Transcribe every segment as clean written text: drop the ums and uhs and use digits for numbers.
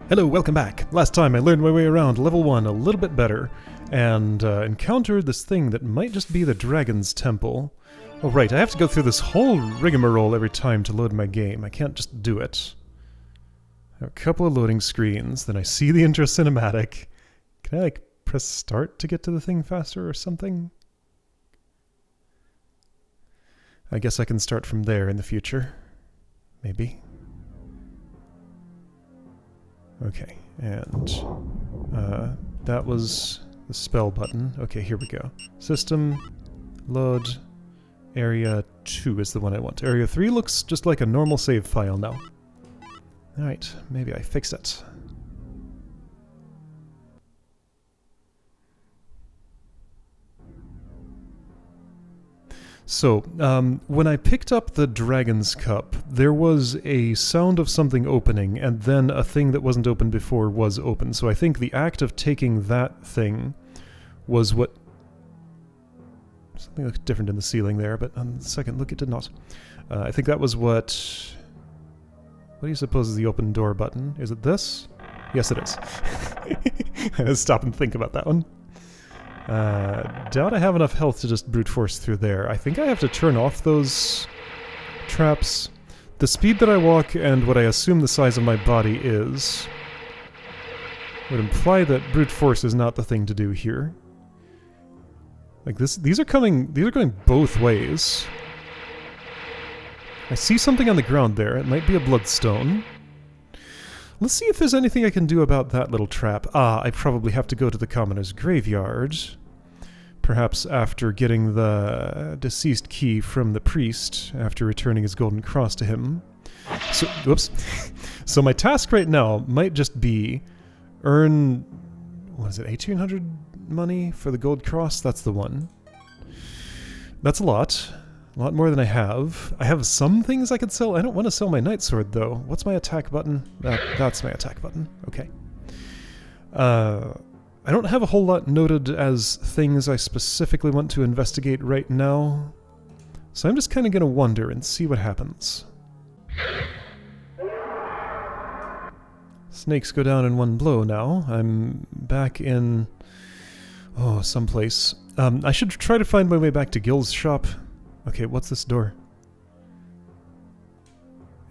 Hello, welcome back. Last time I learned my way around level 1 a little bit better, and encountered this thing that might just be the Dragon's Temple. Oh right, I have to go through this whole rigmarole every time to load my game. I can't just do it. I have a couple of loading screens, then I see the intro cinematic. Can I, like, press start to get to the thing faster or something? I guess I can start from there in the future. Maybe. Okay, and that was the spell button. Okay, here we go. System, load, area 2 is the one I want. Area 3 looks just like a normal save file now. Alright, maybe I fix it. So, when I picked up the Dragon's Cup, there was a sound of something opening, and then a thing that wasn't open before was open. So I think the act of taking that thing was what... Something looked different in the ceiling there, but on the second look it did not. I think that was what... What do you suppose is the open door button? Is it this? Yes, it is. I had to stop and think about that one. Doubt I have enough health to just brute force through there. I think I have to turn off those traps. The speed that I walk and what I assume the size of my body is would imply that brute force is not the thing to do here. Like this, these are going both ways. I see something on the ground there. It might be a bloodstone. Let's see if there's anything I can do about that little trap. Ah, I probably have to go to the commoner's graveyard. Perhaps after getting the deceased key from the priest, after returning his golden cross to him. So, whoops. So my task right now might just be earn, what is it, 1800 money for the gold cross? That's the one. That's a lot. A lot more than I have. I have some things I could sell. I don't want to sell my night sword, though. What's my attack button? That's my attack button. Okay. I don't have a whole lot noted as things I specifically want to investigate right now. So I'm just kind of going to wander and see what happens. Snakes go down in one blow now. I'm back in... Oh, someplace. I should try to find my way back to Gil's shop. Okay, what's this door?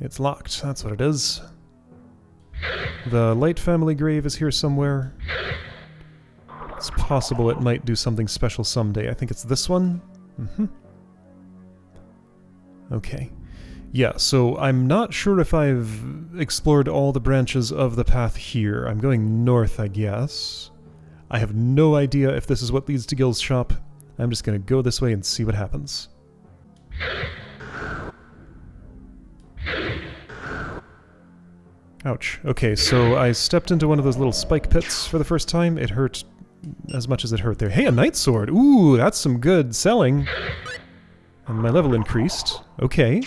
It's locked, that's what it is. The Light family grave is here somewhere. It's possible it might do something special someday. I think it's this one? Mm-hmm. Okay. Yeah, so I'm not sure if I've explored all the branches of the path here. I'm going north, I guess. I have no idea if this is what leads to Gil's shop. I'm just gonna go this way and see what happens. Ouch. Okay, so I stepped into one of those little spike pits for the first time. It hurt as much as it hurt there. Hey, a night sword! Ooh, that's some good selling! And my level increased. Okay.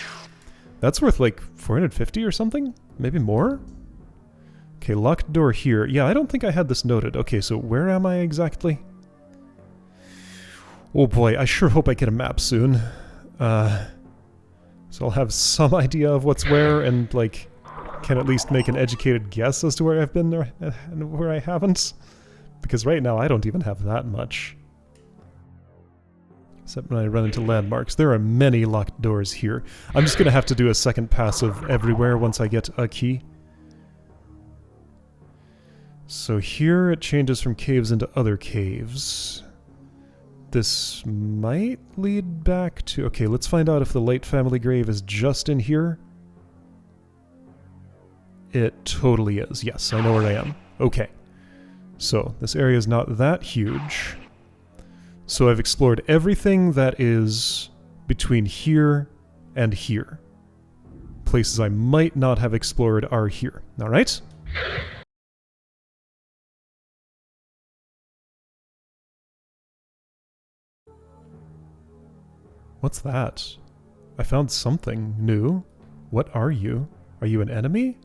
That's worth like 450 or something? Maybe more? Okay, locked door here. Yeah, I don't think I had this noted. Okay, so where am I exactly? Oh boy, I sure hope I get a map soon. So I'll have some idea of what's where and, like, can at least make an educated guess as to where I've been and where I haven't. Because right now I don't even have that much. Except when I run into landmarks. There are many locked doors here. I'm just gonna have to do a second pass of everywhere once I get a key. So here it changes from caves into other caves. This might lead back to... Okay, let's find out if the Light family grave is just in here. It totally is. Yes, I know where I am. Okay. So, this area is not that huge. So I've explored everything that is between here and here. Places I might not have explored are here. Alright? What's that? I found something new. What are you? Are you an enemy?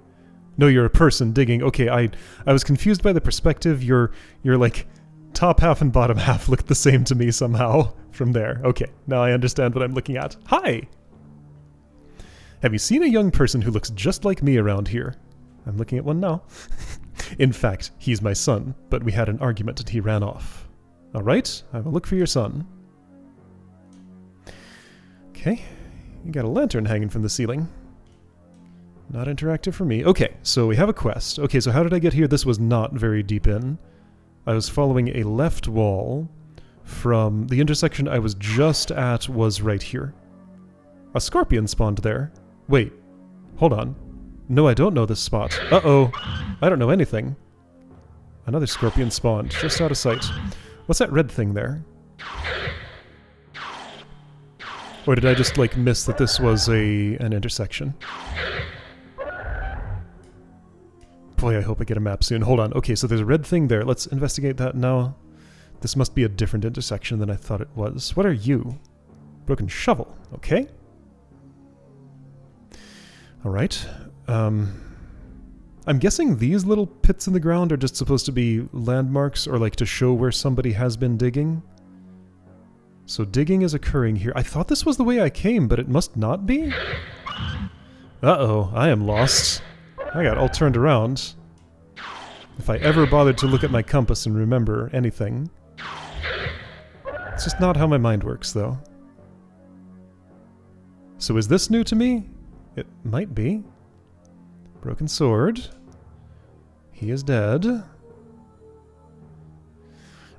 No, you're a person digging. Okay, I was confused by the perspective. Your like top half and bottom half looked the same to me somehow from there. Okay, now I understand what I'm looking at. Hi! Have you seen a young person who looks just like me around here? I'm looking at one now. In fact, he's my son, but we had an argument and he ran off. Alright, I will look for your son. Okay, you got a lantern hanging from the ceiling. Not interactive for me. Okay, so we have a quest. Okay, so how did I get here? This was not very deep in. I was following a left wall from the intersection I was just at was right here. A scorpion spawned there. Wait, hold on. No, I don't know this spot. Uh-oh. I don't know anything. Another scorpion spawned, just out of sight. What's that red thing there? Or did I just, like, miss that this was an intersection? Boy, I hope I get a map soon. Hold on. Okay, so there's a red thing there. Let's investigate that now. This must be a different intersection than I thought it was. What are you? Broken shovel. Okay. Alright. I'm guessing these little pits in the ground are just supposed to be landmarks or like to show where somebody has been digging. So digging is occurring here. I thought this was the way I came, but it must not be? Uh-oh, I am lost. I got all turned around. If I ever bothered to look at my compass and remember anything. It's just not how my mind works, though. So is this new to me? It might be. Broken sword. He is dead.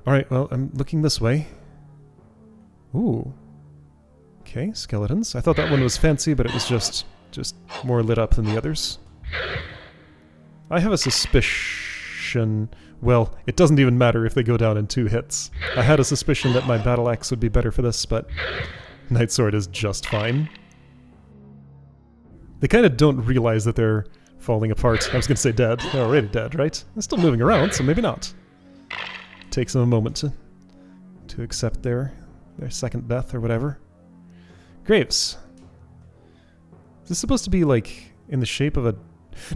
Alright, well, I'm looking this way. Ooh. Okay, skeletons. I thought that one was fancy, but it was just more lit up than the others. I have a suspicion... Well, it doesn't even matter if they go down in 2 hits. I had a suspicion that my battle axe would be better for this, but Night Sword is just fine. They kind of don't realize that they're falling apart. I was going to say dead. They're already dead, right? They're still moving around, so maybe not. Takes them a moment to accept their second death or whatever. Graves. Is this supposed to be, like, in the shape of a...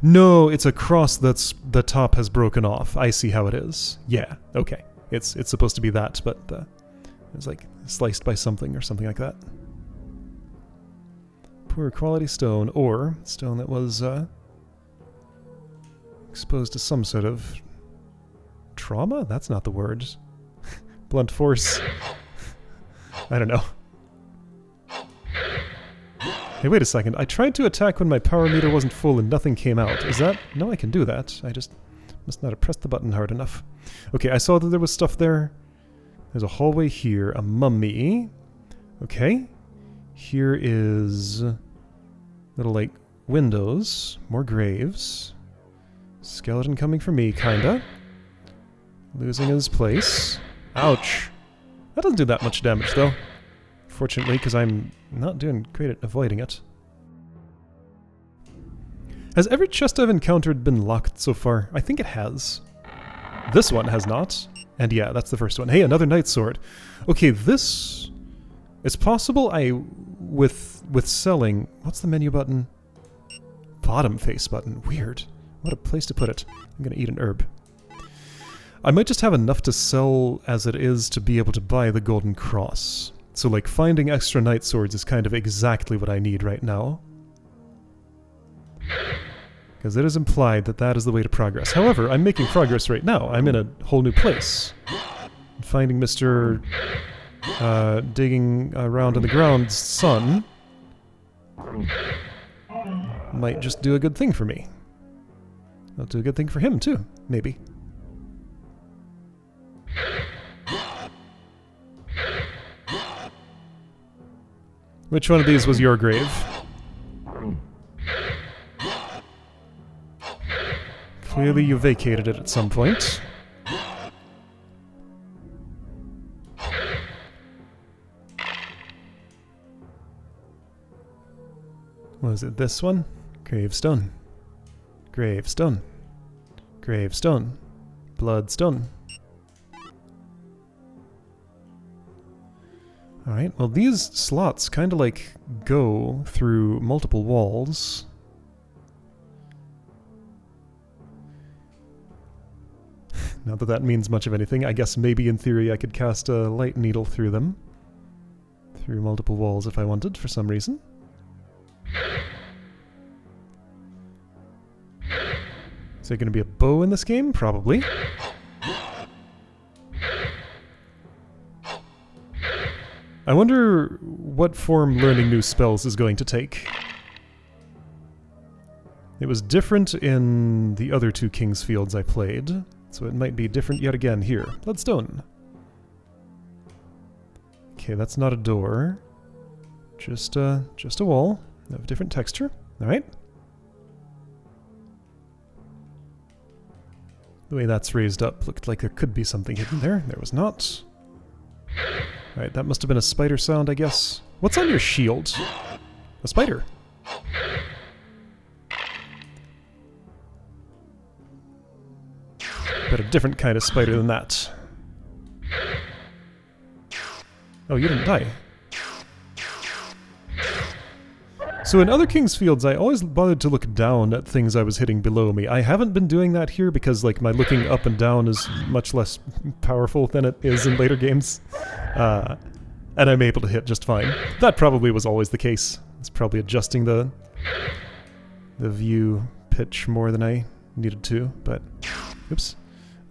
No, it's a cross that's... the top has broken off. I see how it is. Yeah, okay. It's supposed to be that, but it's like sliced by something or something like that. Poor quality stone, or stone that was exposed to some sort of trauma? That's not the word. Blunt force. I don't know. Hey, wait a second. I tried to attack when my power meter wasn't full and nothing came out. Is that... No, I can do that. I just must not have pressed the button hard enough. Okay, I saw that there was stuff there. There's a hallway here. A mummy. Okay. Here is... little, like, windows. More graves. Skeleton coming for me, kinda. Losing his place. Ouch. That doesn't do that much damage, though. Fortunately, because I'm not doing great at avoiding it. Has every chest I've encountered been locked so far? I think it has. This one has not. And yeah, that's the first one. Hey, another Night Sword. Okay, this... It's possible with selling... What's the menu button? Bottom face button. Weird. What a place to put it. I'm gonna eat an herb. I might just have enough to sell as it is to be able to buy the Golden Cross. So, like, finding extra Night Swords is kind of exactly what I need right now. Because it is implied that that is the way to progress. However, I'm making progress right now. I'm in a whole new place. Finding Mr. Digging around in the ground's son might just do a good thing for me. I'll do a good thing for him, too. Maybe. Which one of these was your grave? Clearly you vacated it at some point. Was it this one? Gravestone. Gravestone. Gravestone. Bloodstone. Alright, well these slots kind of like go through multiple walls. Not that that means much of anything. I guess maybe in theory I could cast a light needle through them. Through multiple walls if I wanted, for some reason. Is there going to be a bow in this game? Probably. I wonder what form learning new spells is going to take. It was different in the other two King's Fields I played, so it might be different yet again here. Bloodstone. Okay, that's not a door. Just a wall of different texture. Alright. The way that's raised up looked like there could be something hidden there. There was not. Alright, that must have been a spider sound, I guess. What's on your shield? A spider. But a different kind of spider than that. Oh, you didn't die. So in other King's Fields, I always bothered to look down at things I was hitting below me. I haven't been doing that here because, like, my looking up and down is much less powerful than it is in later games. And I'm able to hit just fine. That probably was always the case. It's probably adjusting the view pitch more than I needed to, but oops.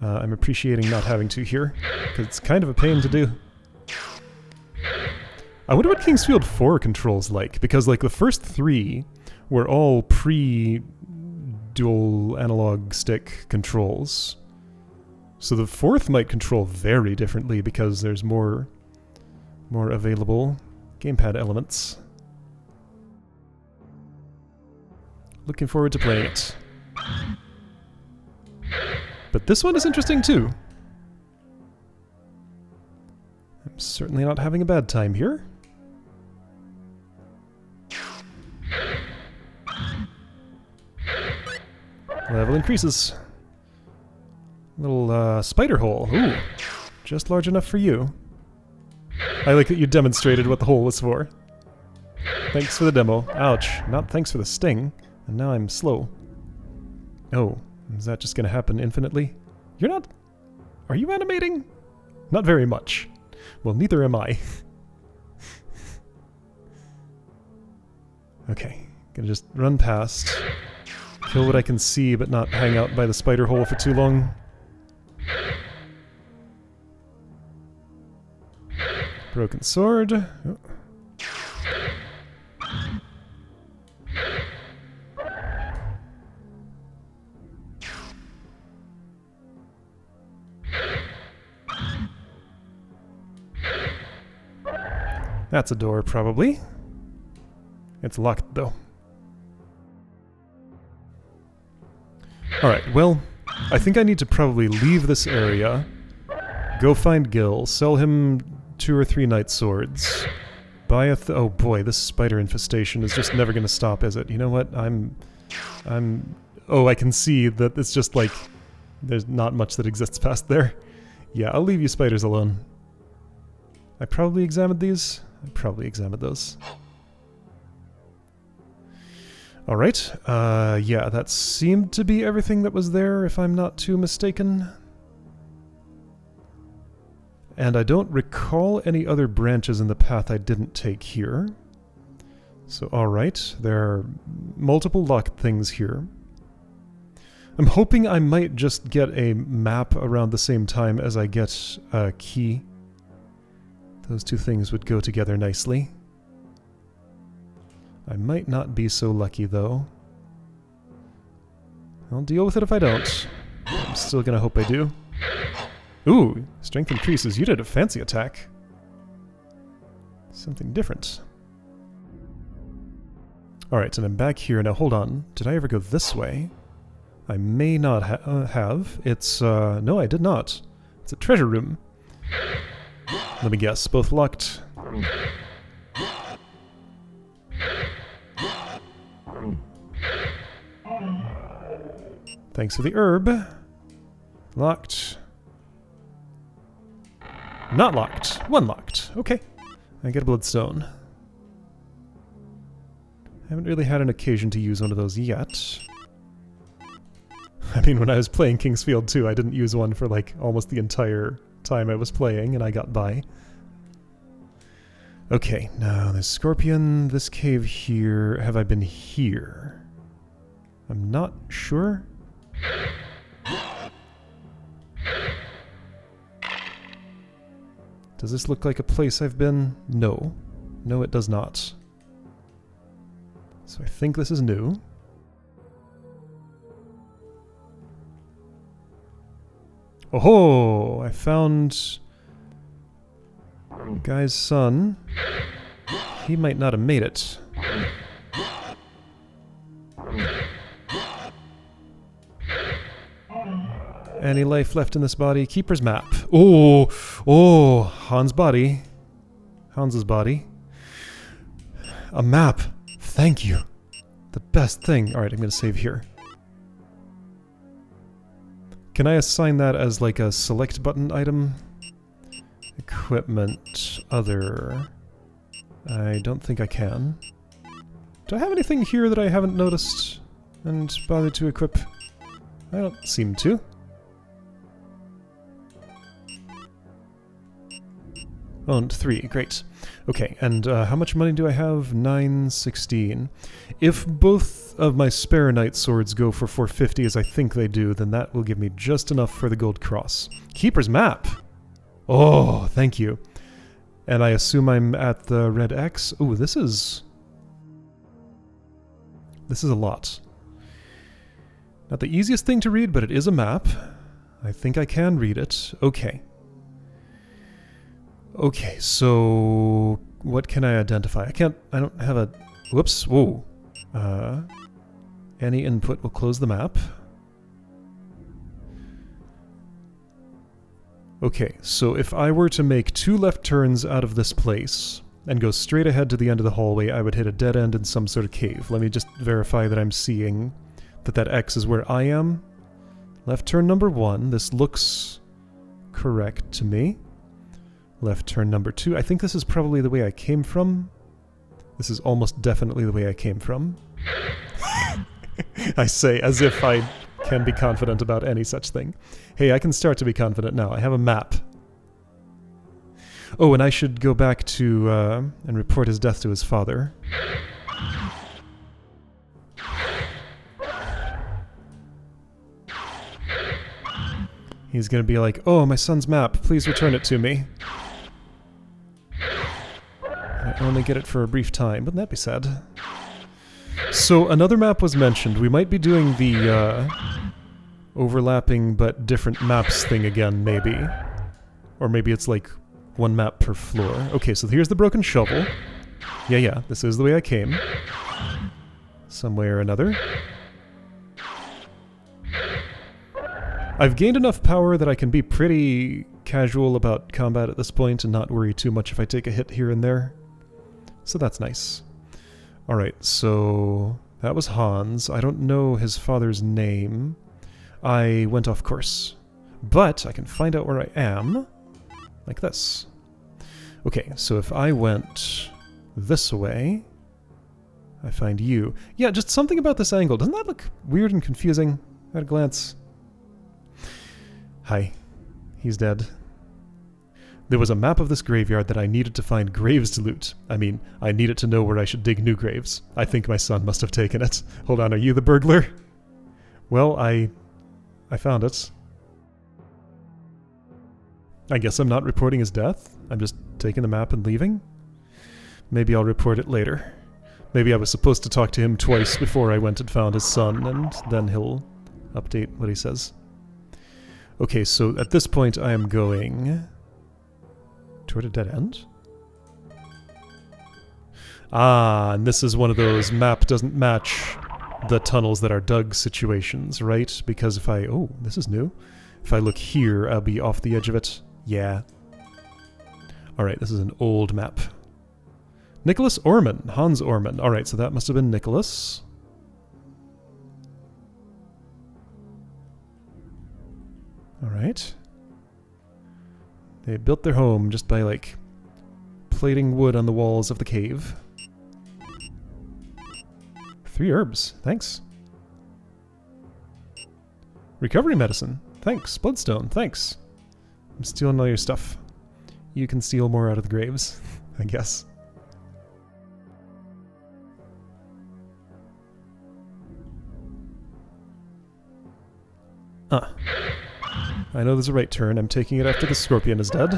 I'm appreciating not having to here, because it's kind of a pain to do. I wonder what King's Field 4 controls like, because like the first three were all pre-dual analog stick controls. So the fourth might control very differently because there's more available gamepad elements. Looking forward to playing it. But this one is interesting too. I'm certainly not having a bad time here. Level increases. Little spider hole. Ooh, just large enough for you. I like that you demonstrated what the hole was for. Thanks for the demo. Ouch, not thanks for the sting. And now I'm slow. Oh. Is that just going to happen infinitely? You're not... Are you animating? Not very much. Well, neither am I. Okay. Gonna just run past. Kill what I can see, but not hang out by the spider hole for too long. Broken sword. Oh. That's a door, probably. It's locked, though. Alright, well, I think I need to probably leave this area, go find Gil, sell him 2 or 3 knight swords, buy a oh boy, this spider infestation is just never going to stop, is it? You know what? Oh, I can see that it's just like, there's not much that exists past there. Yeah, I'll leave you spiders alone. I probably examined these. I probably examined those. Alright, yeah, that seemed to be everything that was there, if I'm not too mistaken. And I don't recall any other branches in the path I didn't take here. So, alright, there are multiple locked things here. I'm hoping I might just get a map around the same time as I get a key. Those two things would go together nicely. I might not be so lucky, though. I'll deal with it if I don't. I'm still gonna hope I do. Ooh, strength increases. You did a fancy attack. Something different. Alright, and I'm back here. Now, hold on. Did I ever go this way? I may not have. It's, no, I did not. It's a treasure room. Let me guess. Both locked. Thanks for the herb. Locked. Not locked. One locked. Okay. I get a bloodstone. Haven't really had an occasion to use one of those yet. I mean, when I was playing King's Field 2, I didn't use one for like almost the entire time I was playing, and I got by. Okay, now there's Scorpion, this cave here. Have I been here? I'm not sure. Does this look like a place I've been? No. No, it does not. So I think this is new. Oh, I found guy's son. He might not have made it. Any life left in this body? Keeper's map. Oh, oh, Hans' body. Hans's body. A map. Thank you. The best thing. Alright, I'm going to save here. Can I assign that as like a select button item? Equipment. Other. I don't think I can. Do I have anything here that I haven't noticed and bothered to equip? I don't seem to. Owned 3, great. Okay, and how much money do I have? 916. If both of my spare knight swords go for 450 as I think they do, then that will give me just enough for the gold cross. Keeper's map! Oh, thank you. And I assume I'm at the red X. Ooh, this is a lot. Not the easiest thing to read, but it is a map. I think I can read it. Okay. Okay, so what can I identify? I don't have a, whoops, whoa. Any input will close the map. Okay, so if I were to make 2 left turns out of this place and go straight ahead to the end of the hallway, I would hit a dead end in some sort of cave. Let me just verify that I'm seeing that X is where I am. Left turn number 1, this looks correct to me. Left turn number 2. I think this is probably the way I came from. This is almost definitely the way I came from. I say as if I can be confident about any such thing. Hey, I can start to be confident now. I have a map. Oh, and I should go back to and report his death to his father. He's gonna be like, oh, my son's map. Please return it to me. I only get it for a brief time. Wouldn't that be sad? So another map was mentioned. We might be doing the overlapping but different maps thing again, maybe. Or maybe it's like 1 map per floor. Okay, so here's the broken shovel. Yeah, this is the way I came. Some way or another. I've gained enough power that I can be pretty casual about combat at this point and not worry too much if I take a hit here and there. So that's nice. Alright, so that was Hans. I don't know his father's name. I went off course. But I can find out where I am. Like this. Okay, so if I went this way, I find you. Yeah, just something about this angle. Doesn't that look weird and confusing at a glance? Hi. He's dead. There was a map of this graveyard that I needed to find graves to loot. I mean, I needed to know where I should dig new graves. I think my son must have taken it. Hold on, are you the burglar? Well, I found it. I guess I'm not reporting his death. I'm just taking the map and leaving. Maybe I'll report it later. Maybe I was supposed to talk to him twice before I went and found his son, and then he'll update what he says. Okay, so at this point I am going toward a dead end. Ah, and this is one of those map doesn't match the tunnels that are dug situations, right? Because if I... oh, this is new. If I look here, I'll be off the edge of it. Yeah. Alright, this is an old map. Nicholas Oarman. Hans Oarman. Alright, so that must have been Nicholas. Alright. They built their home just by, like, plating wood on the walls of the cave. 3 herbs. Thanks. Recovery medicine. Thanks. Bloodstone. Thanks. I'm stealing all your stuff. You can steal more out of the graves, I guess. Ah. I know there's a right turn. I'm taking it after the scorpion is dead.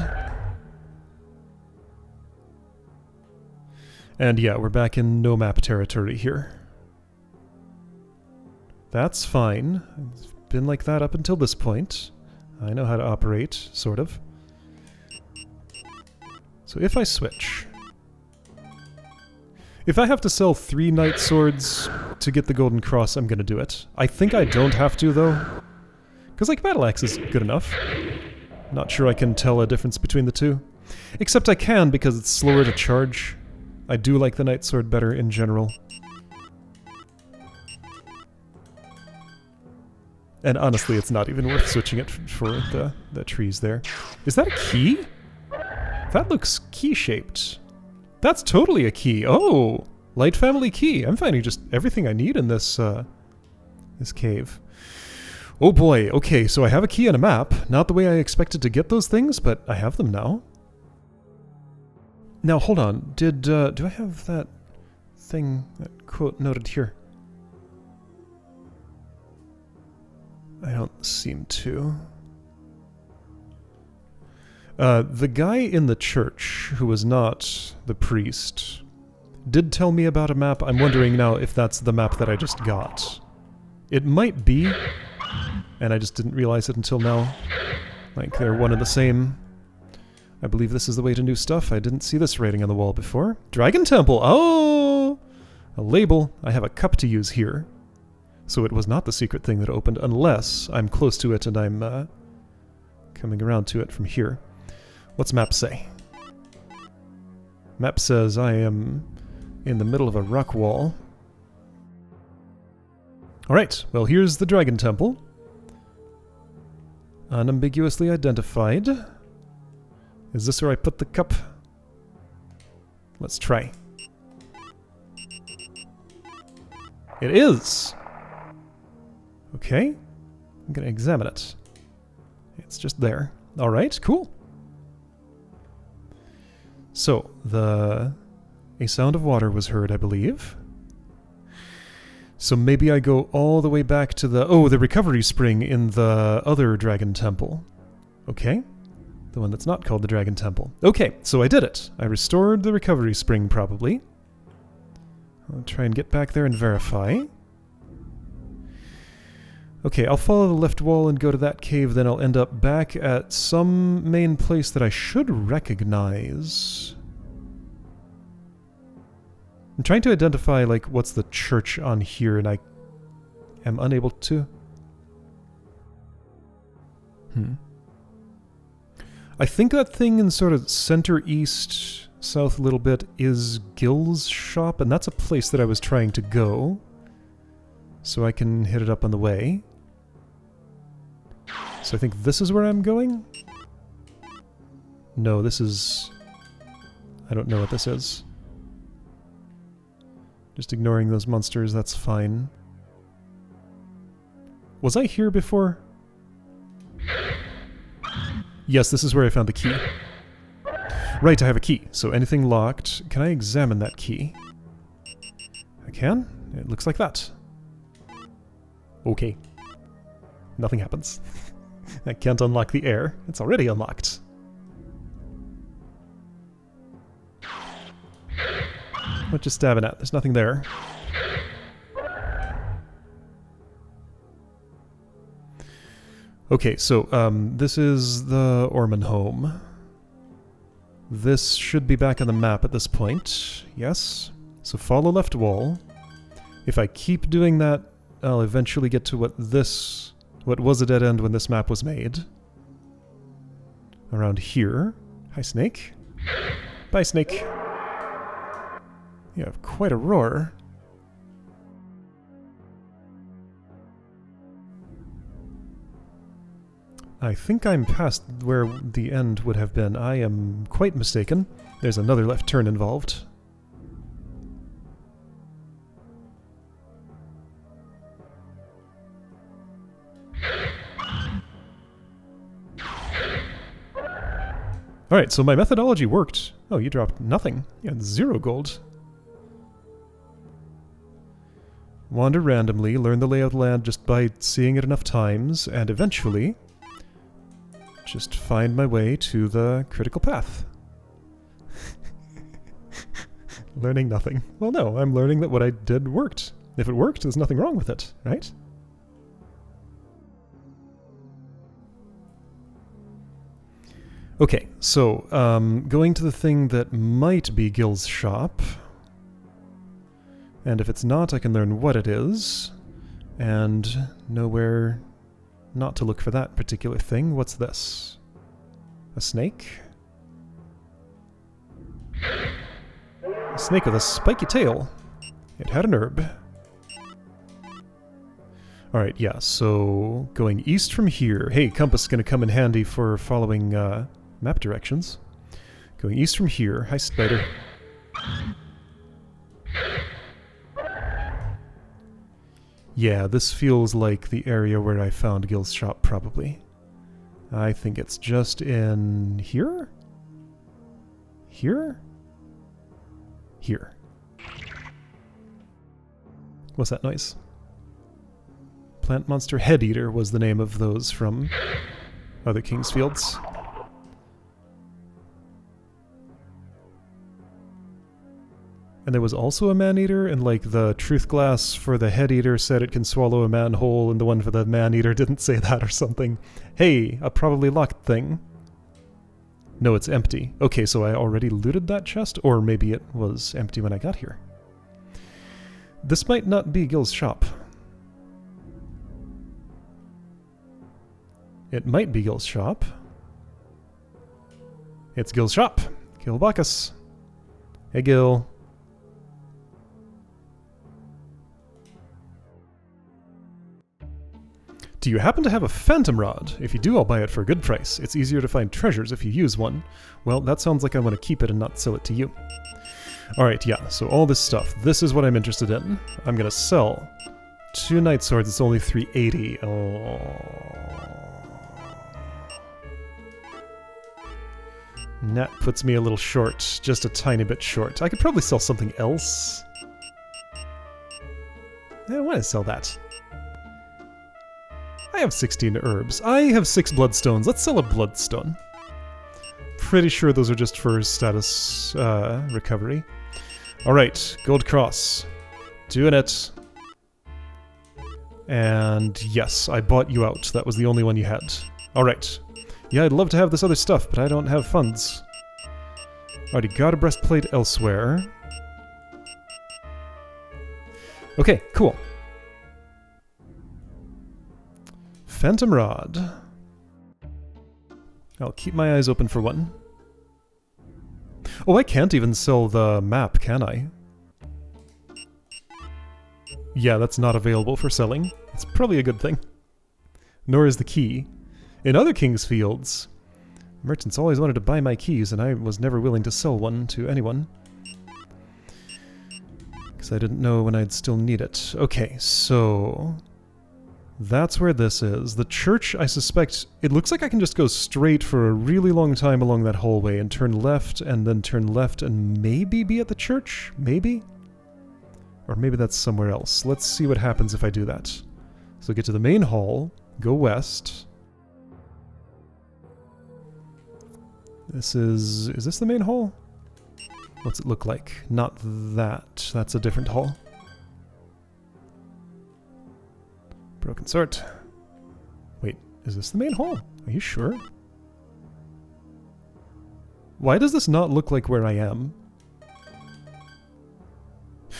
And yeah, we're back in no map territory here. That's fine. It's been like that up until this point. I know how to operate, sort of. So if I switch... If I have to sell 3 knight swords to get the golden cross, I'm gonna do it. I think I don't have to, though. Because, like, battle axe is good enough. Not sure I can tell a difference between the two. Except I can, because it's slower to charge. I do like the knight sword better in general. And honestly, it's not even worth switching it for the trees there. Is that a key? That looks key-shaped. That's totally a key. Oh! Light family key. I'm finding just everything I need in this, this cave. Oh boy, okay, so I have a key and a map. Not the way I expected to get those things, but I have them now. Now, hold on. Do I have that thing, that quote noted here? I don't seem to. The guy in the church, who was not the priest, did tell me about a map. I'm wondering now if that's the map that I just got. It might be, and I just didn't realize it until now. Like, they're one and the same. I believe this is the way to new stuff. I didn't see this writing on the wall before. Dragon Temple! Oh! A label. I have a cup to use here. So it was not the secret thing that opened, unless I'm close to it and I'm coming around to it from here. What's map say? Map says I am in the middle of a rock wall. Alright, well here's the Dragon Temple. Unambiguously identified. Is this where I put the cup? Let's try. It is! Okay, I'm gonna examine it. It's just there. Alright, cool. So, a sound of water was heard, I believe. So maybe I go all the way back to the recovery spring in the other Dragon Temple. Okay. The one that's not called the Dragon Temple. Okay, so I did it. I restored the recovery spring, probably. I'll try and get back there and verify. Okay, I'll follow the left wall and go to that cave, then I'll end up back at some main place that I should recognize. I'm trying to identify, like, what's the church on here, and I am unable to. I think that thing in sort of center east, south a little bit, is Gil's shop, and that's a place that I was trying to go. So I can hit it up on the way. So I think this is where I'm going? No, this is... I don't know what this is. Just ignoring those monsters, that's fine. Was I here before? Yes, this is where I found the key. Right, I have a key. So anything locked. Can I examine that key? I can. It looks like that. Okay. Nothing happens. I can't unlock the air. It's already unlocked. What you stabbing at? There's nothing there. Okay, so this is the Oarman home. This should be back on the map at this point. Yes. So follow left wall. If I keep doing that, I'll eventually get to what was a dead end when this map was made. Around here. Hi, Snake. Bye, Snake. You have quite a roar. I think I'm past where the end would have been. I am quite mistaken. There's another left turn involved. Alright, so my methodology worked. Oh, you dropped nothing. You had 0 gold. wander randomly, learn the lay of the land just by seeing it enough times, and eventually just find my way to the critical path. Learning nothing. Well, no, I'm learning that what I did worked. If it worked, there's nothing wrong with it, right? Okay, so, going to the thing that might be Gil's shop. And if it's not, I can learn what it is. And know where not to look for that particular thing. What's this? A snake? A snake with a spiky tail. It had an herb. Alright, yeah, so going east from here. Hey, compass is going to come in handy for following map directions. Going east from here. Hi, spider. Yeah, this feels like the area where I found Gil's shop, probably. I think it's just in here? Here? Here. What's that noise? Plant Monster Head Eater was the name of those from other King's Fields. And there was also a man-eater, and like the truth glass for the head-eater said it can swallow a man-whole, and the one for the man-eater didn't say that or something. Hey, a probably locked thing. No, it's empty. Okay, so I already looted that chest, or maybe it was empty when I got here. This might not be Gil's shop. It might be Gil's shop. It's Gil's shop. Gil Bacchus. Hey, Gil. Do you happen to have a phantom rod? If you do, I'll buy it for a good price. It's easier to find treasures if you use one. Well, that sounds like I want to keep it and not sell it to you. Alright, yeah, so all this stuff. This is what I'm interested in. I'm gonna sell 2 knight swords. It's only 380. Oh. And that puts me a little short. Just a tiny bit short. I could probably sell something else. I don't want to sell that. I have 16 herbs. I have 6 bloodstones. Let's sell a bloodstone. Pretty sure those are just for status recovery. Alright, gold cross. Doing it. And yes, I bought you out. That was the only one you had. Alright. Yeah, I'd love to have this other stuff, but I don't have funds. Already got a breastplate elsewhere. Okay, cool. Phantom Rod. I'll keep my eyes open for one. Oh, I can't even sell the map, can I? Yeah, that's not available for selling. It's probably a good thing. Nor is the key. In other King's Fields, merchants always wanted to buy my keys, and I was never willing to sell one to anyone. Because I didn't know when I'd still need it. Okay, so that's where this is. The church, I suspect, it looks like I can just go straight for a really long time along that hallway and turn left, and then turn left and maybe be at the church? Maybe? Or maybe that's somewhere else. Let's see what happens if I do that. So get to the main hall, go west. This is this the main hall? What's it look like? Not that. That's a different hall. Broken sword. Wait, is this the main hall? Are you sure? Why does this not look like where I am?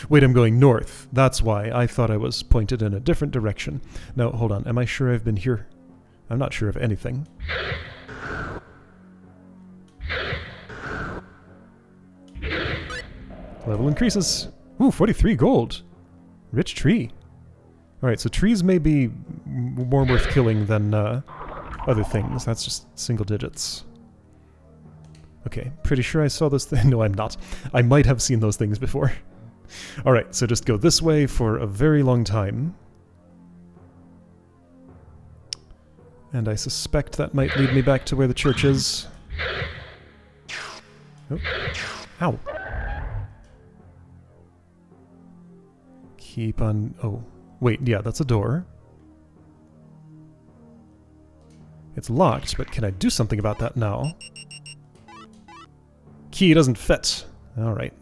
Wait, I'm going north. That's why. I thought I was pointed in a different direction. Now, hold on. Am I sure I've been here? I'm not sure of anything. Level increases. Ooh, 43 gold. Rich tree. Alright, so trees may be more worth killing than other things. That's just single digits. Okay, pretty sure I saw those things. No, I'm not. I might have seen those things before. Alright, so just go this way for a very long time. And I suspect that might lead me back to where the church is. Oh. Ow. Keep on... Oh, wait, yeah, that's a door. It's locked, but can I do something about that now? Key doesn't fit. Alright.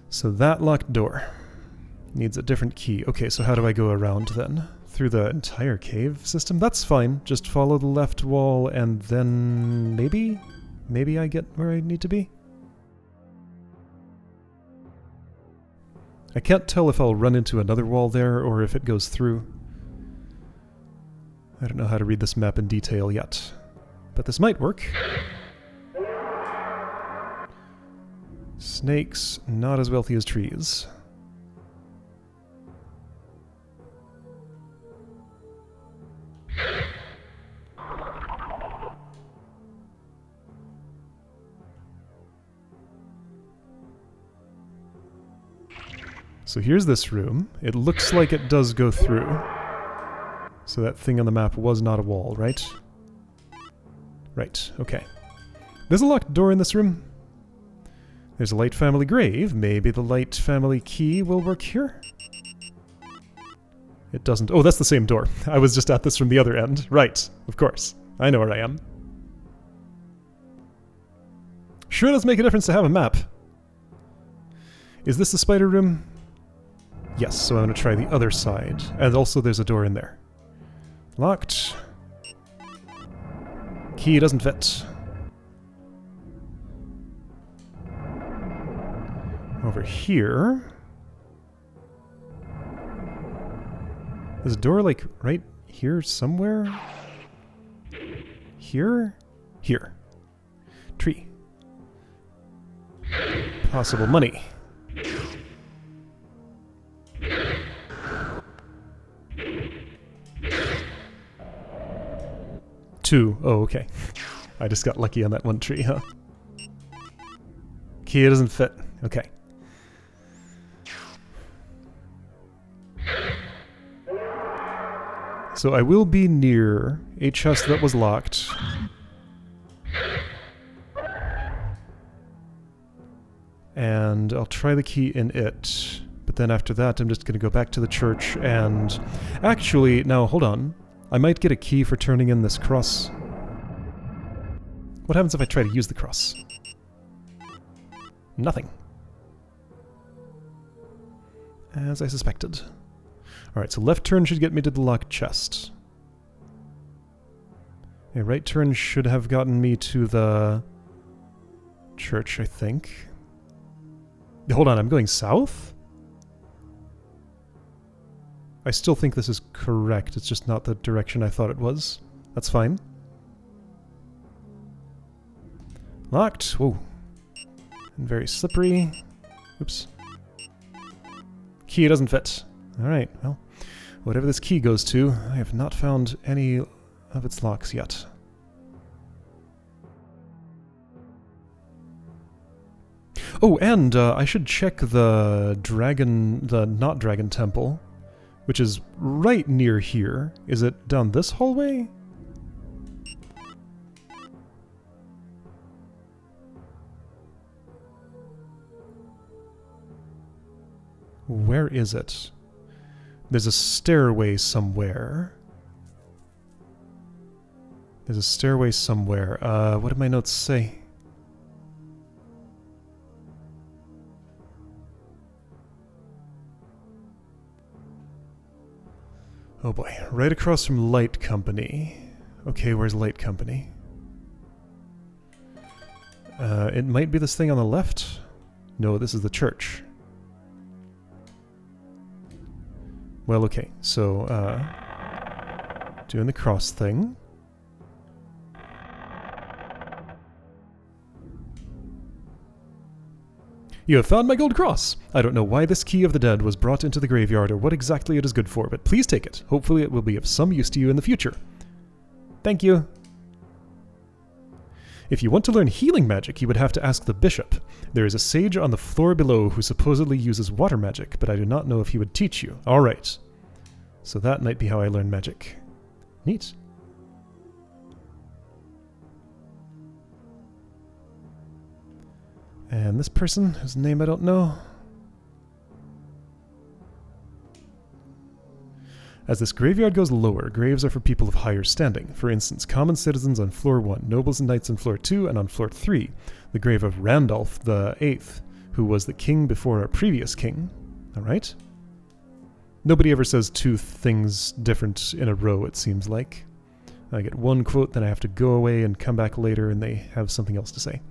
So that locked door needs a different key. Okay, so how do I go around then? Through the entire cave system? That's fine. Just follow the left wall and then maybe? Maybe I get where I need to be? I can't tell if I'll run into another wall there or if it goes through. I don't know how to read this map in detail yet, but this might work. Snakes, not as wealthy as trees. So here's this room. It looks like it does go through. So that thing on the map was not a wall, right? Right, okay. There's a locked door in this room. There's a Light family grave. Maybe the Light family key will work here? It doesn't. Oh, that's the same door. I was just at this from the other end. Right, of course. I know where I am. Sure does make a difference to have a map. Is this the spider room? Yes, so I'm going to try the other side. And also there's a door in there. Locked. Key doesn't fit. Over here. There's a door like right here somewhere? Here? Here. Tree. Possible money. Two. Oh, okay. I just got lucky on that one tree, huh? Key doesn't fit. Okay. So I will be near a chest that was locked. And I'll try the key in it. But then after that, I'm just going to go back to the church and... Actually, now, hold on. I might get a key for turning in this cross. What happens if I try to use the cross? Nothing. As I suspected. Alright, so left turn should get me to the locked chest. A right turn should have gotten me to the church, I think. Hold on, I'm going south? I still think this is correct, it's just not the direction I thought it was. That's fine. Locked. Whoa. And very slippery. Oops. Key doesn't fit. Alright, well, whatever this key goes to, I have not found any of its locks yet. Oh, and I should check the not dragon temple, which is right near here. Is it down this hallway? Where is it? There's a stairway somewhere. There's a stairway somewhere. What did my notes say? Oh boy, right across from Light Company. Okay, where's Light Company? It might be this thing on the left? No, this is the church. Well, okay, so, doing the cross thing. You have found my gold cross! I don't know why this key of the dead was brought into the graveyard or what exactly it is good for, but please take it. Hopefully it will be of some use to you in the future. Thank you. If you want to learn healing magic, you would have to ask the bishop. There is a sage on the floor below who supposedly uses water magic, but I do not know if he would teach you. Alright. So that might be how I learn magic. Neat. And this person, whose name I don't know. As this graveyard goes lower, graves are for people of higher standing. For instance, common citizens on floor 1, nobles and knights on floor 2, and on floor 3, the grave of Randolph the Eighth, who was the king before our previous king. Alright? Nobody ever says two things different in a row, it seems like. I get one quote, then I have to go away and come back later, and they have something else to say.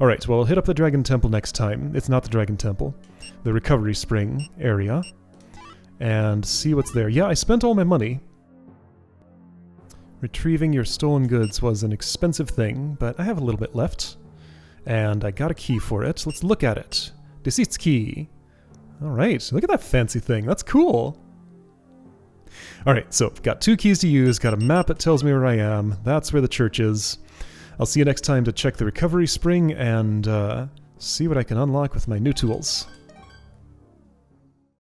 Alright, well, I'll hit up the Dragon Temple next time. It's not the Dragon Temple. The Recovery Spring area. And see what's there. Yeah, I spent all my money. Retrieving your stolen goods was an expensive thing, but I have a little bit left. And I got a key for it. Let's look at it. Deceit's key. Alright, look at that fancy thing. That's cool. Alright, so got 2 keys to use, got a map that tells me where I am. That's where the church is. I'll see you next time to check the recovery spring and see what I can unlock with my new tools.